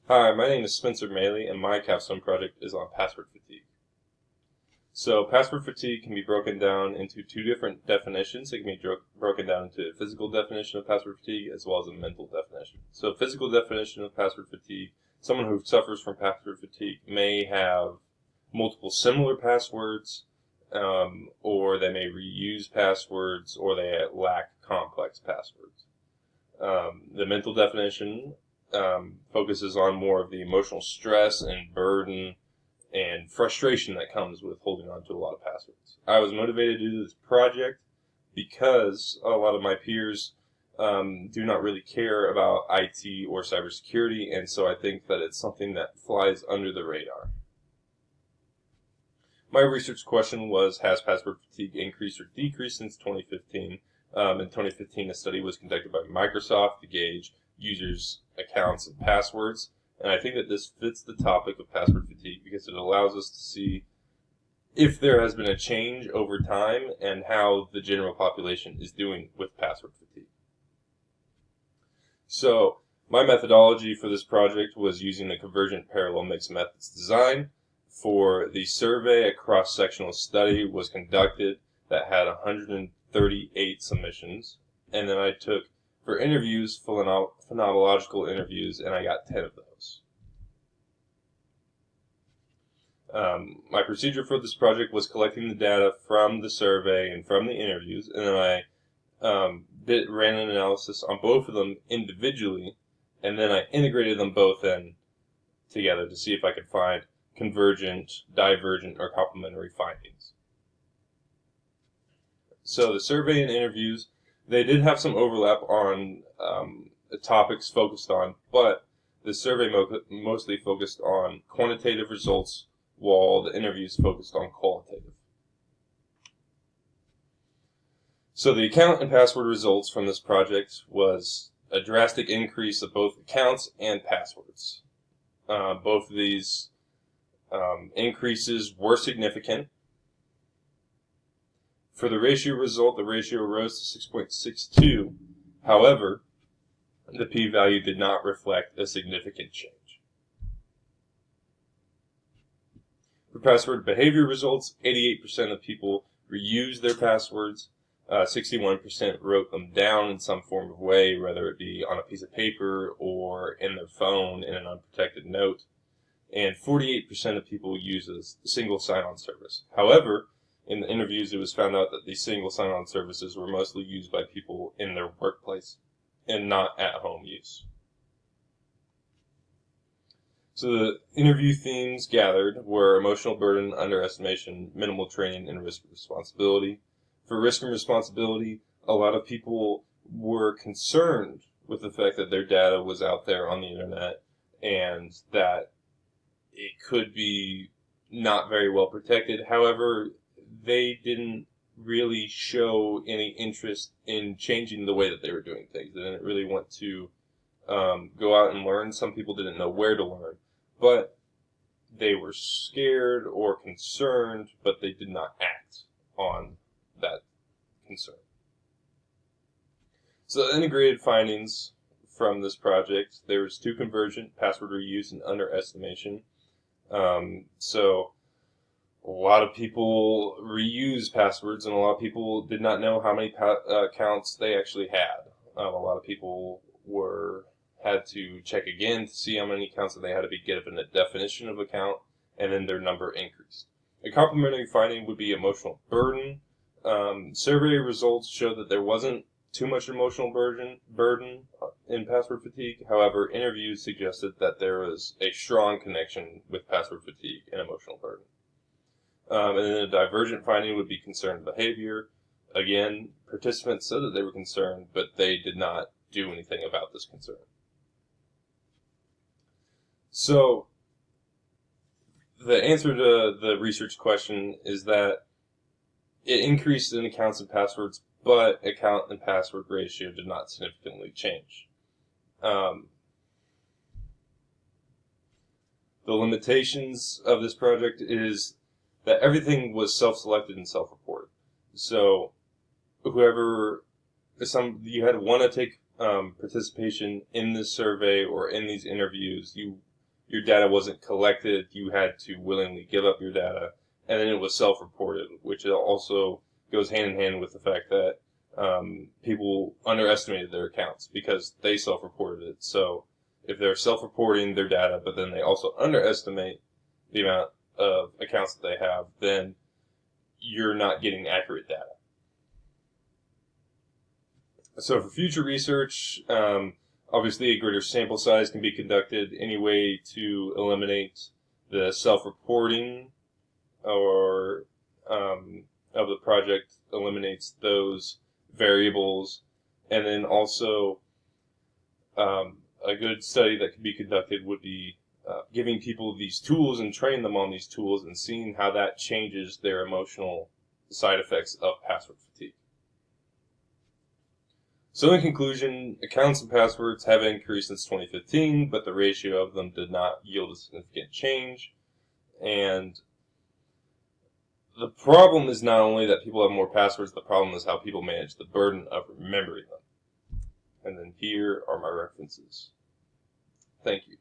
Hi, my name is Spencer Maley, and my capstone project is on password fatigue. So, password fatigue can be broken down into two different definitions. It can be broken down into a physical definition of password fatigue as well as a mental definition. So, physical definition of password fatigue: someone who suffers from password fatigue may have multiple similar passwords, or they may reuse passwords, or they lack complex passwords. The mental definition focuses on more of the emotional stress and burden and frustration that comes with holding on to a lot of passwords. I was motivated to do this project because a lot of my peers do not really care about IT or cybersecurity, and so I think that it's something that flies under the radar. My research question was, has password fatigue increased or decreased since 2015? In 2015, a study was conducted by Microsoft to gauge users' accounts and passwords, and I think that this fits the topic of password fatigue because it allows us to see if there has been a change over time and how the general population is doing with password fatigue. So, my methodology for this project was using a convergent parallel mixed methods design. For the survey, a cross-sectional study was conducted that had 138 submissions, and then I took, for interviews, phenomenological interviews, and I got 10 of those. My procedure for this project was collecting the data from the survey and from the interviews, and then I ran an analysis on both of them individually, and then I integrated them both in together to see if I could find convergent, divergent, or complementary findings. So the survey and interviews, they did have some overlap on the topics focused on, but the survey mostly focused on quantitative results, while the interviews focused on qualitative. So the account and password results from this project was a drastic increase of both accounts and passwords. Both of these increases were significant. For the ratio result, the ratio rose to 6.62. However, the p-value did not reflect a significant change. For password behavior results, 88% of people reused their passwords. 61% wrote them down in some form of way, whether it be on a piece of paper or in their phone in an unprotected note. And 48% of people use a single sign-on service. However, in the interviews, it was found out that these single sign-on services were mostly used by people in their workplace and not at-home use. So the interview themes gathered were emotional burden, underestimation, minimal training, and risk and responsibility. For risk and responsibility, a lot of people were concerned with the fact that their data was out there on the internet and that it could be not very well protected. However, they didn't really show any interest in changing the way that they were doing things. They didn't really want to go out and learn. Some people didn't know where to learn, but they were scared or concerned, but they did not act on that concern. So the integrated findings from this project, there was 2 convergent, password reuse, and underestimation. So a lot of people reuse passwords, and a lot of people did not know how many accounts they actually had. A lot of people had to check again to see how many accounts that they had to be given a definition of account, and then their number increased. A complementary finding would be emotional burden. Survey results showed that there wasn't too much emotional burden in password fatigue. However, interviews suggested that there was a strong connection with password fatigue and emotional burden. And then a divergent finding would be concerned behavior. Again, participants said that they were concerned, but they did not do anything about this concern. So, the answer to the research question is that it increased in accounts and passwords, but account and password ratio did not significantly change. The limitations of this project is that everything was self-selected and self-reported. So, you had to want to take participation in this survey or in these interviews. You your data wasn't collected, you had to willingly give up your data, and then it was self-reported, which also goes hand in hand with the fact that people underestimated their accounts because they self-reported it. So if they're self-reporting their data, but then they also underestimate the amount of accounts that they have, then you're not getting accurate data. So for future research, obviously a greater sample size can be conducted. Any way to eliminate the self-reporting or of the project eliminates those variables. And then also a good study that could be conducted would be giving people these tools and training them on these tools and seeing how that changes their emotional side effects of password fatigue. So in conclusion, accounts and passwords have increased since 2015, but the ratio of them did not yield a significant change. And the problem is not only that people have more passwords, the problem is how people manage the burden of remembering them. And then here are my references. Thank you.